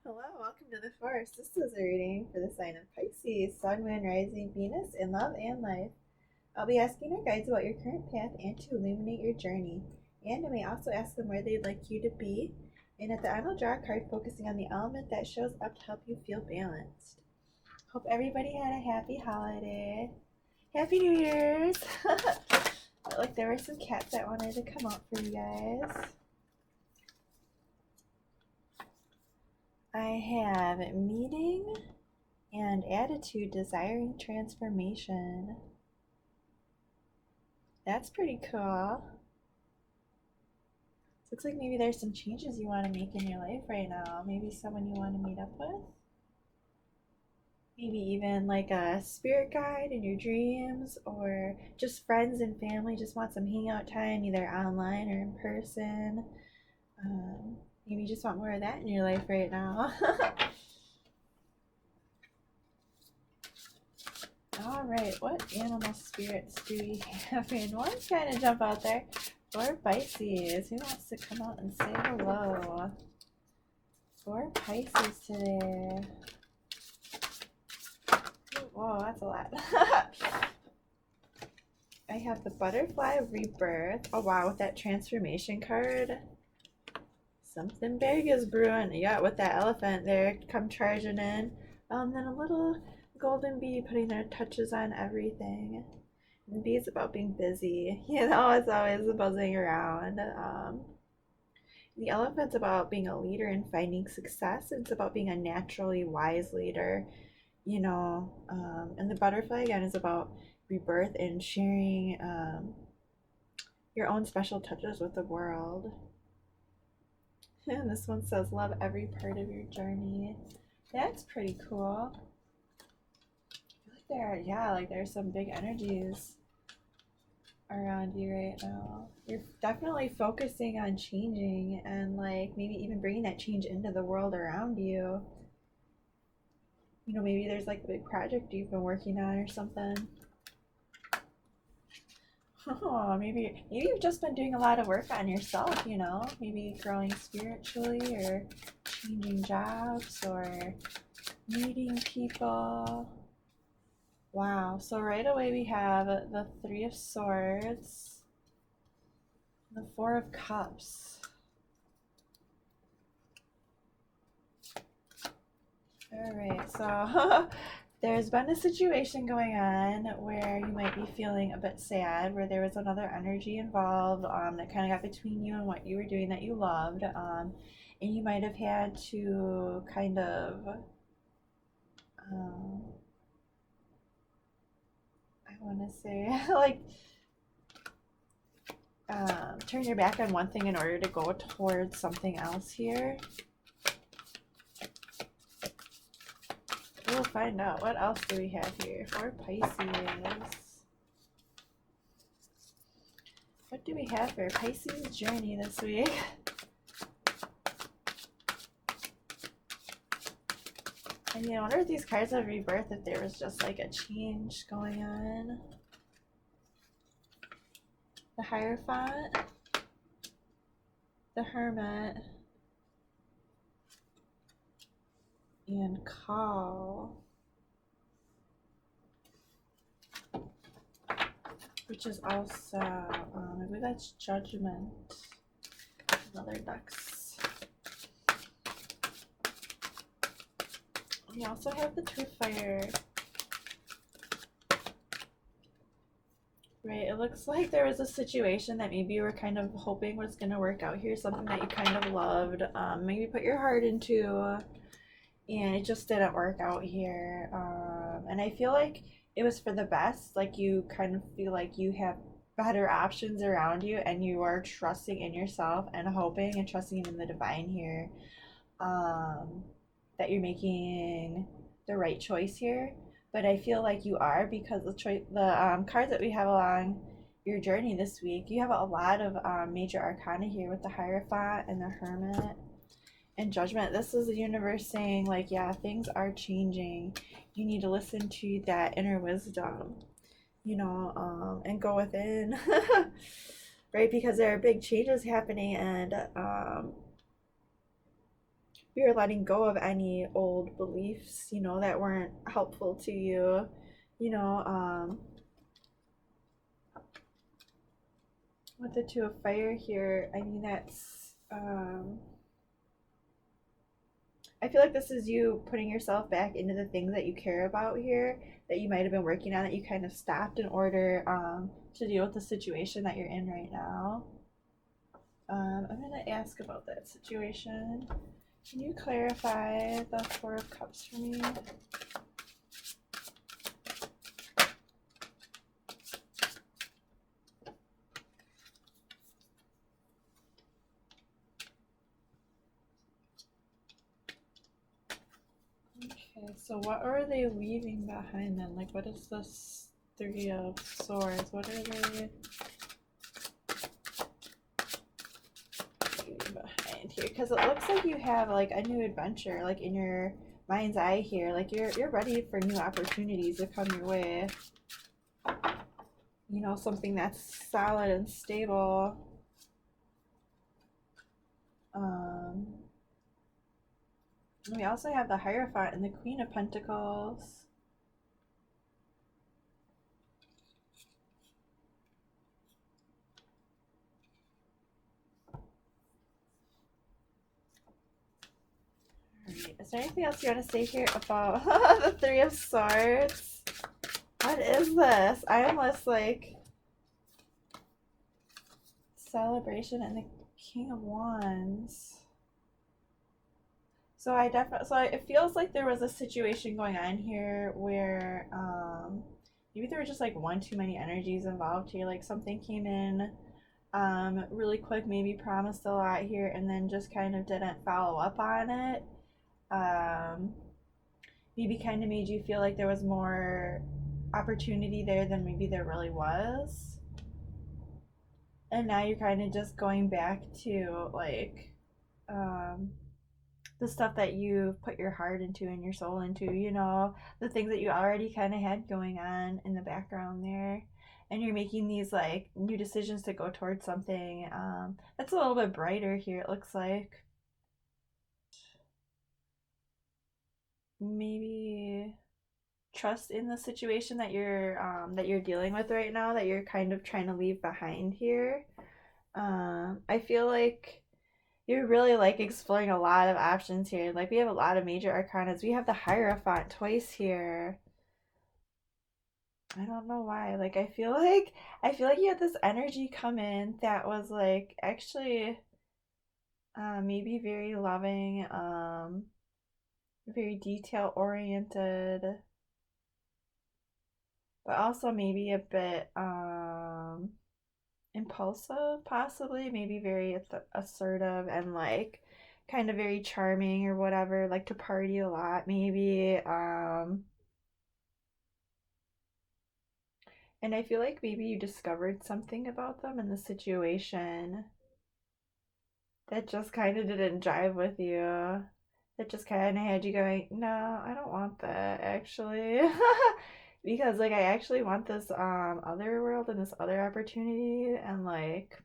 Hello, welcome to the Forest. This is a reading for the sign of Pisces, Sun, Moon, Rising, Venus, in love and life. I'll be asking our guides about your current path and to illuminate your journey. And I may also ask them where they'd like you to be. And at the end, I'll draw a card focusing on the element that shows up to help you feel balanced. Hope everybody had a happy holiday. Happy New Year's! Felt like there were some cats that wanted to come out for you guys. I have meeting and attitude desiring transformation. That's pretty cool. Looks like maybe there's some changes you want to make in your life right now. Maybe someone you want to meet up with. Maybe even like a spirit guide in your dreams, or just friends and family just want some hangout time, either online or in person. Maybe you just want more of that in your life right now. All right, what animal spirits do we have? And one's trying to jump out there. For Pisces, who wants to come out and say hello? For Pisces today. Whoa, that's a lot. I have the Butterfly Rebirth. Oh wow, with that transformation card. Something big is brewing. Yeah, with that elephant there come charging in. Then a little golden bee putting their touches on everything. And bee is about being busy. It's always buzzing around. The elephant's about being a leader and finding success. It's about being a naturally wise leader, and the butterfly again is about rebirth and sharing your own special touches with the world. And this one says, love every part of your journey. That's pretty cool. I feel like there's some big energies around you right now. You're definitely focusing on changing and like maybe even bringing that change into the world around you. Maybe there's like a big project you've been working on or something. Oh, maybe you've just been doing a lot of work on yourself, maybe growing spiritually or changing jobs or meeting people. Wow, so right away we have the Three of Swords, the Four of Cups. All right, so there's been a situation going on where you might be feeling a bit sad, where there was another energy involved that kind of got between you and what you were doing that you loved, and you might have had to kind of, I want to say, like, turn your back on one thing in order to go towards something else here. We'll find out. What else do we have here for Pisces? What do we have for Pisces journey this week? And I wonder if these cards of rebirth, if there was just like a change going on. The Hierophant, the Hermit, and Call, which is also, I believe that's Judgment. Another ducks. We also have the Truth Fire. Right, it looks like there was a situation that maybe you were kind of hoping was going to work out here, something that you kind of loved, maybe put your heart into, and it just didn't work out here. And I feel like it was for the best. Like you kind of feel like you have better options around you, and you are trusting in yourself and hoping and trusting in the divine here, that you're making the right choice here. But I feel like you are, because the cards that we have along your journey this week, you have a lot of major arcana here with the Hierophant and the Hermit and Judgment. This is the universe saying, like, yeah, things are changing. You need to listen to that inner wisdom, and go within, right? Because there are big changes happening, and you're letting go of any old beliefs, that weren't helpful to you. You know, with the Two of Fire here, I mean, I feel like this is you putting yourself back into the things that you care about here that you might have been working on that you kind of stopped in order to deal with the situation that you're in right now. I'm going to ask about that situation. Can you clarify the Four of Cups for me? Okay, so what are they leaving behind then? Like, what is this Three of Swords? What are they leaving behind here? Because it looks like you have like a new adventure, like in your mind's eye here. Like you're ready for new opportunities to come your way. Something that's solid and stable. We also have the Hierophant and the Queen of Pentacles. Alright, is there anything else you want to say here about the Three of Swords? What is this? I almost like Celebration and the King of Wands. So it feels like there was a situation going on here where maybe there were just like one too many energies involved here. Like something came in really quick, maybe promised a lot here, and then just kind of didn't follow up on it. Maybe kind of made you feel like there was more opportunity there than maybe there really was. And now you're kind of just going back to like the stuff that you put your heart into and your soul into, the things that you already kind of had going on in the background there. And you're making these like new decisions to go towards something that's a little bit brighter here, it looks like. Maybe trust in the situation that you're dealing with right now, that you're kind of trying to leave behind here. I feel like you're really like exploring a lot of options here. Like we have a lot of major arcanas. We have the Hierophant twice here. I don't know why. Like I feel like you had this energy come in that was like actually maybe very loving, very detail oriented, but also maybe a bit impulsive, possibly, maybe very assertive and like kind of very charming or whatever, like to party a lot, maybe. And I feel like maybe you discovered something about them in the situation that just kind of didn't jive with you. That just kind of had you going, no, I don't want that actually. Because like I actually want this other world and this other opportunity, and like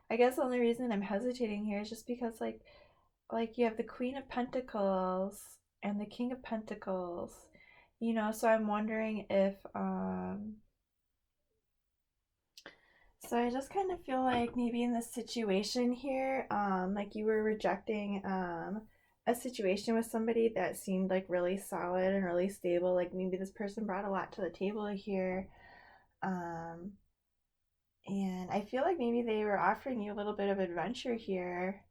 I guess the only reason I'm hesitating here is just because like you have the Queen of Pentacles and the King of Pentacles. So I'm wondering if so I just kind of feel like maybe in this situation here, like you were rejecting a situation with somebody that seemed like really solid and really stable. Like maybe this person brought a lot to the table here. Um, and I feel like maybe they were offering you a little bit of adventure here,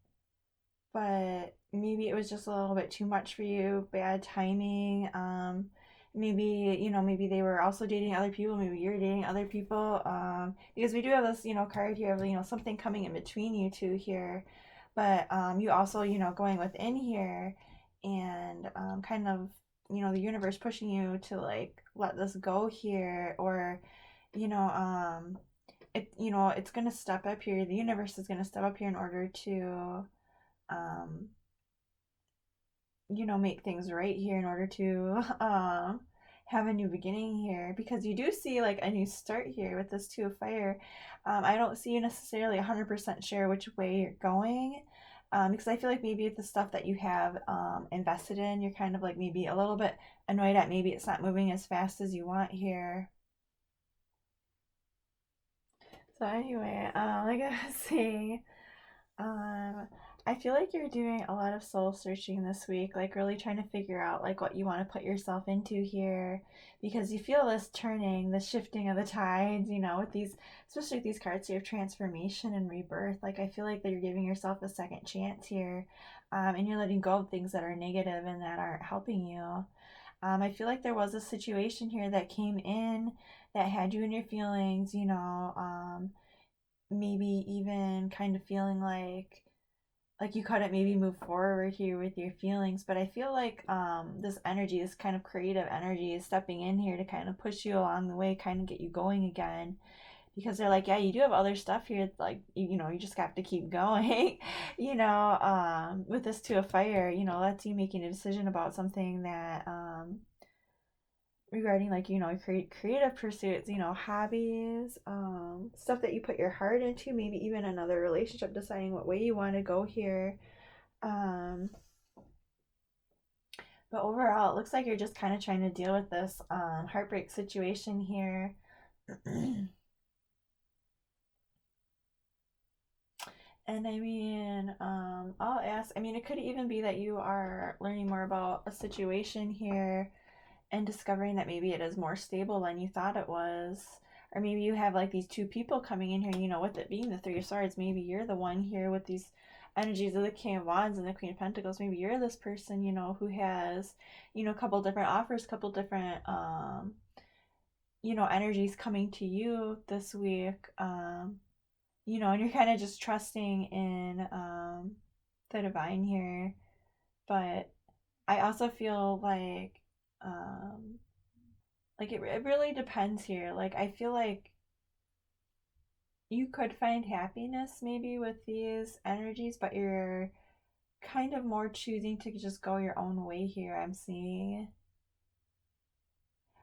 but maybe it was just a little bit too much for you, bad timing. Maybe maybe they were also dating other people, maybe you're dating other people, because we do have this card here of something coming in between you two here, but you also going within here, and kind of the universe pushing you to like let this go here, or you know it's gonna step up here, the universe is gonna step up here in order to um, make things right here, in order to have a new beginning here, because you do see like a new start here with this Two of Fire. I don't see you necessarily 100% sure which way you're going, Because I feel like maybe the stuff that you have invested in, you're kind of like maybe a little bit annoyed at maybe it's not moving as fast as you want here. So anyway, like I was saying, um, I feel like you're doing a lot of soul searching this week, like really trying to figure out like what you want to put yourself into here, because you feel this turning, the shifting of the tides, with these, especially with these cards here of transformation and rebirth. Like I feel like that you're giving yourself a second chance here, and you're letting go of things that are negative and that aren't helping you. I feel like there was a situation here that came in that had you in your feelings, maybe even kind of feeling like you couldn't maybe move forward here with your feelings. But I feel like this energy, this kind of creative energy, is stepping in here to kind of push you along the way, kind of get you going again, because they're like, yeah, you do have other stuff here, like you just have to keep going. With this Two of Fire, that's you making a decision about something that regarding like creative pursuits, hobbies, stuff that you put your heart into, maybe even another relationship, deciding what way you want to go here. um but overall it looks like you're just kind of trying to deal with this heartbreak situation here. And I mean, I'll ask, I mean, it could even be that you are learning more about a situation here and discovering that maybe it is more stable than you thought it was. Or maybe you have like these two people coming in here, with it being the Three of Swords, maybe you're the one here with these energies of the King of Wands and the Queen of Pentacles. Maybe you're this person, who has, a couple different offers, couple different, energies coming to you this week. And you're kind of just trusting in the divine here. But I also feel like it really depends here. Like I feel like you could find happiness maybe with these energies, but you're kind of more choosing to just go your own way here, I'm seeing.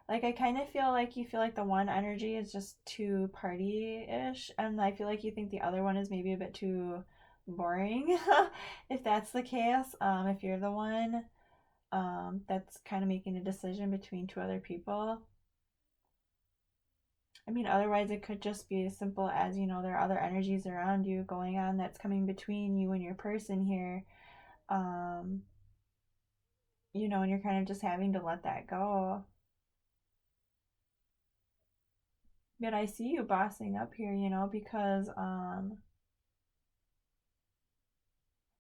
Like I kind of feel like you feel like the one energy is just too party-ish, and I feel like you think the other one is maybe a bit too boring. If that's the case, if you're the one that's kind of making a decision between two other people. I mean, otherwise it could just be as simple as, there are other energies around you going on that's coming between you and your person here. Um, and you're kind of just having to let that go. But I see you bossing up here, because and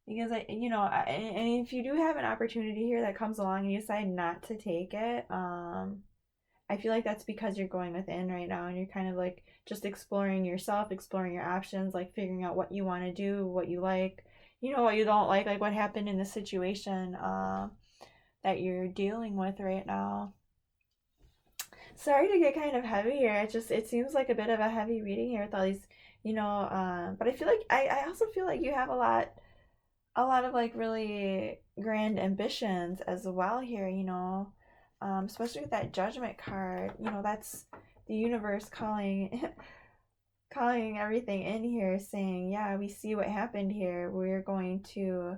if you do have an opportunity here that comes along and you decide not to take it, I feel like that's because you're going within right now and you're kind of like just exploring yourself, exploring your options, like figuring out what you want to do, what you like, what you don't like what happened in the situation that you're dealing with right now. Sorry to get kind of heavy here. It seems like a bit of a heavy reading here with all these, but I feel like I also feel like you have a lot of like really grand ambitions as well here, especially with that Judgment card. That's the universe calling calling everything in here, saying, yeah, we see what happened here. We're going to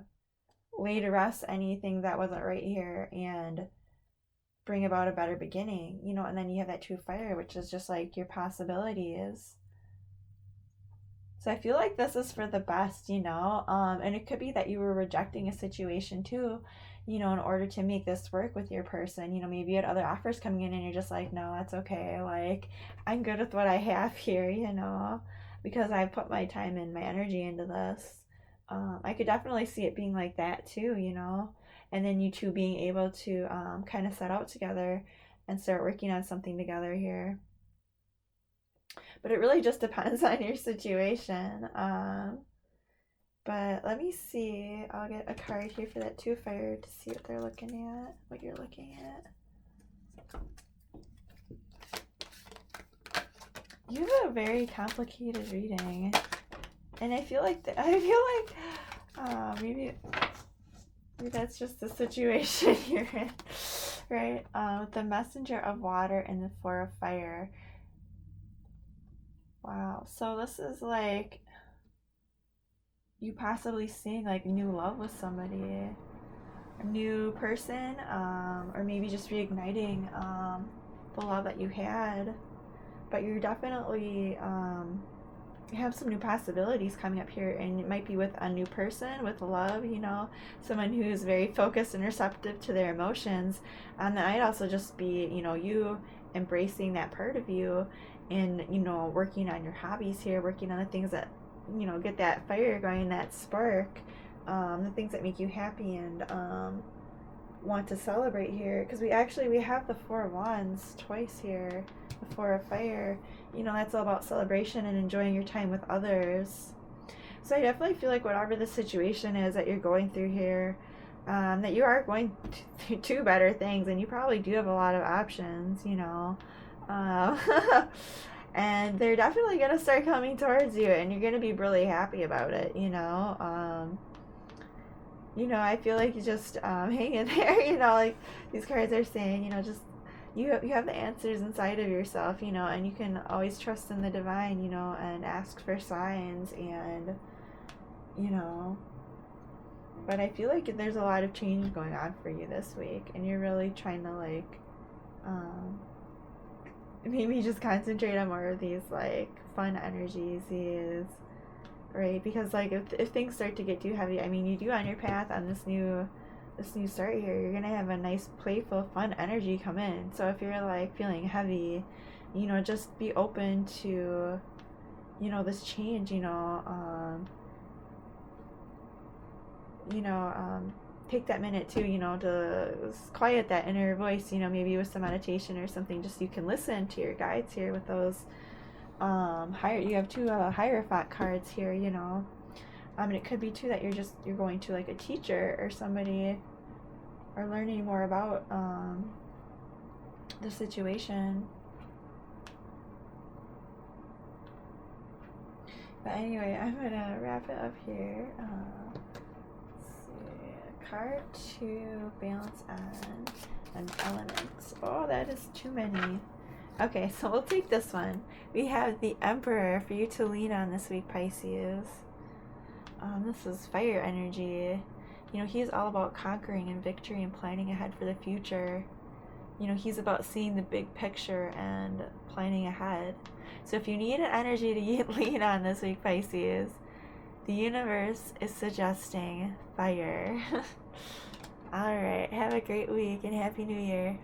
lay to rest anything that wasn't right here and bring about a better beginning, and then you have that Two of Fire, which is just like your possibilities. So I feel like this is for the best, and it could be that you were rejecting a situation too, in order to make this work with your person. Maybe you had other offers coming in and you're just like, no, that's okay. Like, I'm good with what I have here, because I put my time and my energy into this. I could definitely see it being like that too, and then you two being able to kind of set out together and start working on something together here. But it really just depends on your situation. But let me see. I'll get a card here for that Two of Fire to see what they're looking at, what you're looking at. You have a very complicated reading, and I feel like maybe that's just the situation you're in, right? With the Messenger of Water and the Four of Fire. Wow. So this is like you possibly seeing like new love with somebody, a new person, or maybe just reigniting the love that you had. But you're definitely you have some new possibilities coming up here, and it might be with a new person with love, someone who's very focused and receptive to their emotions. And that might also just be, you embracing that part of you, and working on your hobbies here, working on the things that get that fire going, that spark, the things that make you happy and want to celebrate here. Because we have the Four of Wands twice here, the Four of Fire. That's all about celebration and enjoying your time with others. So I definitely feel like whatever the situation is that you're going through here, that you are going to better things, and you probably do have a lot of options, and they're definitely going to start coming towards you, and you're going to be really happy about it, I feel like you just hang in there, like these cards are saying, just you have the answers inside of yourself, and you can always trust in the divine, and ask for signs, and but I feel like there's a lot of change going on for you this week, and you're really trying to maybe just concentrate on more of these fun energies, right? Because if things start to get too heavy, I mean, you do on your path on this new start here, you're gonna have a nice playful fun energy come in. So if you're feeling heavy, just be open to this change, take that minute too, to quiet that inner voice, maybe with some meditation or something, just so you can listen to your guides here with those you have two Hierophant cards here, and it could be too that you're going to a teacher or somebody, or learning more about the situation. But anyway, I'm gonna wrap it up here. Let's see, card to balance on an element. Oh, that is too many. Okay, so we'll take this one. We have the Emperor for you to lean on this week, Pisces. This is fire energy. He's all about conquering and victory and planning ahead for the future. He's about seeing the big picture and planning ahead. So if you need an energy to lean on this week, Pisces, the universe is suggesting fire. All right, have a great week and Happy New Year.